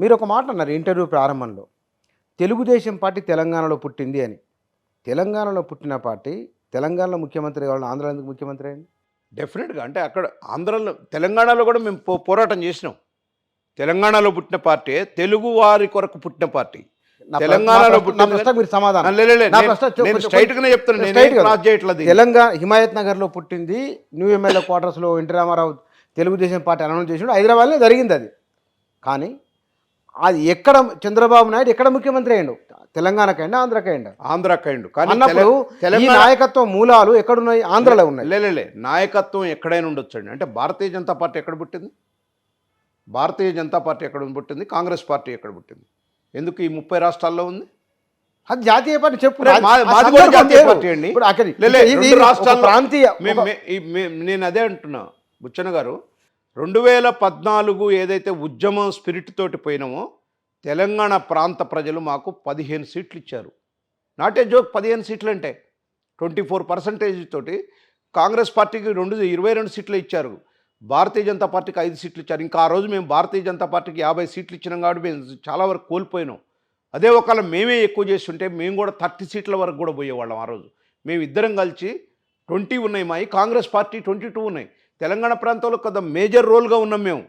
మీరు ఒక మాట అన్నారు ఇంటర్వ్యూ ప్రారంభంలో, తెలుగుదేశం పార్టీ తెలంగాణలో పుట్టింది అని. తెలంగాణలో పుట్టిన పార్టీ తెలంగాణలో ముఖ్యమంత్రి కావాలని ఆంధ్రలో ఎందుకు ముఖ్యమంత్రి అయింది? డెఫినెట్గా అంటే అక్కడ ఆంధ్రలో తెలంగాణలో కూడా మేము పోరాటం చేసినాం. తెలంగాణలో పుట్టిన పార్టీ తెలుగు వారి కొరకు పుట్టిన పార్టీ. తెలంగాణలో పుట్టిన మీరు సమాధానం స్ట్రైట్గానే చెప్తాను, నేను క్రాస్ చేయట్లేదు. తెలంగాణ హిమాయత్ నగర్లో పుట్టింది, న్యూ ఎమ్మెల్యే క్వార్టర్స్లో NT Rama Rao Telugu Desam party announce చేసినప్పుడు హైదరాబాద్లో జరిగింది అది. కానీ అది ఎక్కడ చంద్రబాబు నాయుడు ఎక్కడ ముఖ్యమంత్రి అయ్యిండు? తెలంగాణకైండు, ఆంధ్రకైండు? ఆంధ్రకైండు. కానీ అన్నప్పుడు ఈ నాయకత్వం మూలాలు ఎక్కడున్నాయి? ఆంధ్రలో ఉన్నాయి. లేలే నాయకత్వం ఎక్కడైనా ఉండొచ్చండి. అంటే భారతీయ జనతా పార్టీ ఎక్కడ పుట్టింది? భారతీయ జనతా పార్టీ ఎక్కడ పుట్టింది? కాంగ్రెస్ పార్టీ ఎక్కడ పుట్టింది? ఎందుకు ఈ 30 రాష్ట్రాల్లో ఉంది? అది జాతీయ పార్టీ చెప్పు. మాది కూడా జాతీయ పార్టీ అండి. ప్రాంతీయ. నేను అదే అంటున్నా బుచ్చన్న గారు, 2014 ఏదైతే ఉద్యమం స్పిరిట్ తోటి పోయినామో తెలంగాణ ప్రాంత ప్రజలు మాకు 15 సీట్లు ఇచ్చారు. Not a joke. 15 సీట్లు అంటే 24% తోటి కాంగ్రెస్ పార్టీకి 22 సీట్లు ఇచ్చారు. భారతీయ జనతా పార్టీకి 5 సీట్లు ఇచ్చారు. ఇంకా ఆ రోజు మేము భారతీయ జనతా పార్టీకి 50 సీట్లు ఇచ్చినాం కాబట్టి మేము చాలా వరకు కోల్పోయినాం. అదే ఒకవేళ మేమే ఎక్కువ చేస్తుంటే మేము కూడా 30 సీట్ల వరకు కూడా పోయేవాళ్ళం. ఆ రోజు మేము ఇద్దరం కలిసి 20 ఉన్నాయి మాయి, కాంగ్రెస్ పార్టీ 22 ఉన్నాయి. తెలంగాణ ప్రాంతంలో కదా మేజర్ రోల్గా ఉన్నాం మేము.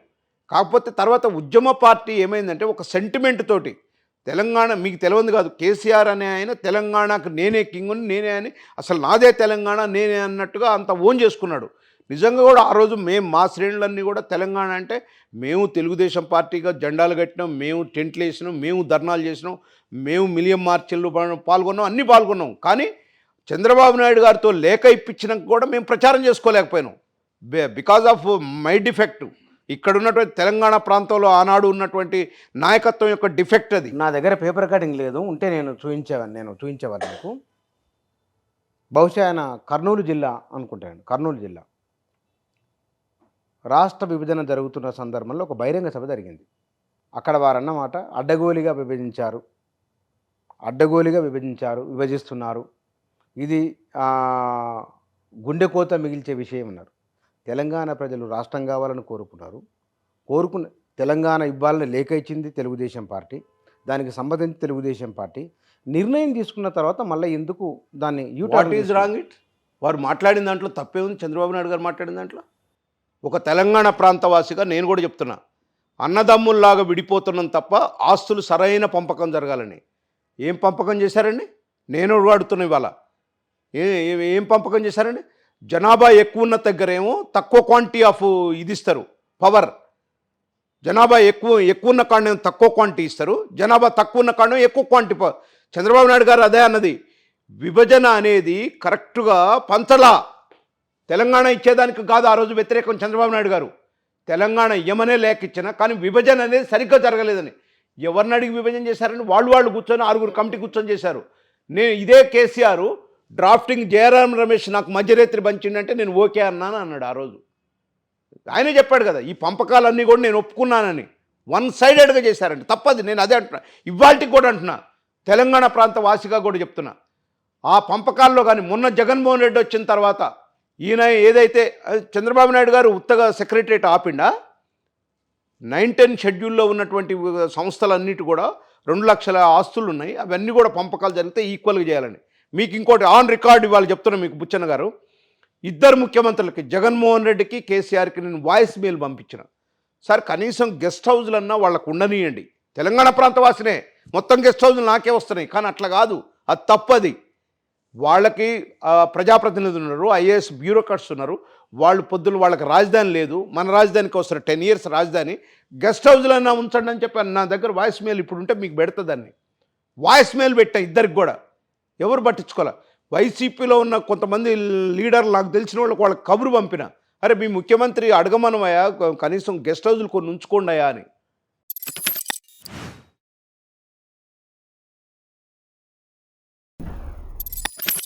కాకపోతే తర్వాత ఉద్యమ పార్టీ ఏమైందంటే ఒక సెంటిమెంట్ తోటి తెలంగాణ మీకు తెలియదు కాదు, కేసీఆర్ అనే ఆయన తెలంగాణకు నేనే కింగ్, నేనే అని అసలు నాదే తెలంగాణ నేనే అన్నట్టుగా అంత ఓన్ చేసుకున్నాడు. నిజంగా కూడా ఆ రోజు మేము మా శ్రేణులన్నీ కూడా తెలంగాణ అంటే మేము తెలుగుదేశం పార్టీగా జెండాలు కట్టినాం, మేము టెంట్లు వేసినాం, మేము ధర్నాలు చేసినాం, మేము మిలియం మార్చిల్లో పాల్గొన్నాం, అన్నీ పాల్గొన్నాం. కానీ చంద్రబాబు నాయుడు గారితో లేఖ ఇప్పించినాక కూడా మేము ప్రచారం చేసుకోలేకపోయినాం బికాజ్ ఆఫ్ మై డిఫెక్ట్. ఇక్కడ ఉన్నటువంటి తెలంగాణ ప్రాంతంలో ఆనాడు ఉన్నటువంటి నాయకత్వం యొక్క డిఫెక్ట్ అది. నా దగ్గర పేపర్ కటింగ్ లేదు, ఉంటే నేను చూపించేవాడిని మీకు. బహుశా ఆయన కర్నూలు జిల్లా అనుకుంటాను, కర్నూలు జిల్లా రాష్ట్ర విభజన జరుగుతున్న సందర్భంలో ఒక బహిరంగ సభ జరిగింది. అక్కడ వారన్నమాట అడ్డగోలిగా విభజిస్తున్నారు, ఇది గుండెకోత మిగిల్చే విషయం అన్నారు. తెలంగాణ ప్రజలు రాష్ట్రం కావాలని కోరుకున్న తెలంగాణ ఇవ్వాలని లేఖ ఇచ్చింది తెలుగుదేశం పార్టీ. దానికి సంబంధించి తెలుగుదేశం పార్టీ నిర్ణయం తీసుకున్న తర్వాత మళ్ళీ ఎందుకు దాన్ని వాట్ ఈజ్ రాంగ్ ఇట్? వారు మాట్లాడిన దాంట్లో తప్పే ఉంది. చంద్రబాబు నాయుడు గారు మాట్లాడిన దాంట్లో ఒక తెలంగాణ ప్రాంతవాసిగా నేను కూడా చెప్తున్నా, అన్నదమ్ముల్లాగా విడిపోతున్నాం తప్ప ఆస్తులు సరైన పంపకం జరగాలని. ఏం పంపకం చేశారండి? నేను అడుగుతున్నా ఇవాళ, ఏం పంపకం చేశారండి? జనాభా ఎక్కువ ఉన్న దగ్గరేమో తక్కువ క్వాంటిటీ ఆఫ్ ఇది ఇస్తారు, పవర్. జనాభా ఎక్కువ ఉన్న కాండం తక్కువ క్వాంటిటీ ఇస్తారు, జనాభా తక్కువ ఉన్న కాండం ఎక్కువ క్వాంటిటీ. చంద్రబాబు నాయుడు గారు అదే అన్నది, విభజన అనేది కరెక్ట్గా పంచలా. తెలంగాణ ఇచ్చేదానికి కాదు ఆ రోజు వ్యతిరేకం చంద్రబాబు నాయుడు గారు. తెలంగాణ ఇయ్యమనే లేఖ ఇచ్చిన, కానీ విభజన అనేది సరిగ్గా జరగలేదని. ఎవరిని అడిగి విభజన చేశారని వాళ్ళు కూర్చొని 6 కమిటీ కూర్చొని చేశారు. నేను ఇదే కేసీఆర్ డ్రాఫ్టింగ్ జయరాం రమేష్ నాకు మధ్యరేత్రి పంచిండంటే నేను ఓకే అన్నాను అన్నాడు ఆ రోజు. ఆయనే చెప్పాడు కదా, ఈ పంపకాలన్నీ కూడా నేను ఒప్పుకున్నానని. 1 సైడెడ్గా చేశారండి, తప్పది. నేను అదే అంటున్నా, ఇవాళకి కూడా అంటున్నా, తెలంగాణ ప్రాంత వాసిగా కూడా చెప్తున్నా. ఆ పంపకాల్లో కానీ మొన్న జగన్మోహన్ రెడ్డి వచ్చిన తర్వాత ఈయన ఏదైతే చంద్రబాబు నాయుడు గారు ఉత్తగా సెక్రటరియట్ ఆపిండా, 9-10 షెడ్యూల్లో ఉన్నటువంటి సంస్థలన్నిటి కూడా 2 లక్షల ఆస్తులు ఉన్నాయి, అవన్నీ కూడా పంపకాలు జరిగితే ఈక్వల్గా చేయాలని. మీకు ఇంకోటి ఆన్ రికార్డ్ ఇవాళ చెప్తున్నా మీకు బుచ్చన్న గారు, 2 ముఖ్యమంత్రులకి జగన్మోహన్ రెడ్డికి కేసీఆర్కి నేను వాయిస్ మెయిల్ పంపించిన. సార్ కనీసం గెస్ట్ హౌజ్లన్నా వాళ్ళకు ఉండనియండి. తెలంగాణ ప్రాంతవాసినే, మొత్తం గెస్ట్ హౌజ్లు నాకే వస్తున్నాయి. కానీ అట్లా కాదు, అది తప్పది. వాళ్ళకి ప్రజాప్రతినిధులు ఉన్నారు, ఐఏఎస్ బ్యూరోక్రాట్స్ ఉన్నారు, వాళ్ళు పొద్దులు వాళ్ళకి రాజధాని లేదు, మన రాజధానికి వస్తారు 10 years రాజధాని, గెస్ట్ హౌజ్లన్నా ఉంచండి అని చెప్పి నా దగ్గర వాయిస్ మెయిల్ ఇప్పుడు ఉంటే మీకు పెడతాదాన్ని. వాయిస్ మెయిల్ పెట్టా ఇద్దరికి కూడా, ఎవరు పట్టించుకోలే. వైసీపీలో ఉన్న కొంతమంది లీడర్లు నాకు తెలిసిన వాళ్ళకి కబురు పంపిన, అరే మీ ముఖ్యమంత్రి అడగమనమయ్యా కనీసం గెస్ట్ హౌజ్లు కొన్ని ఉంచుకోండి అయ్యా అని.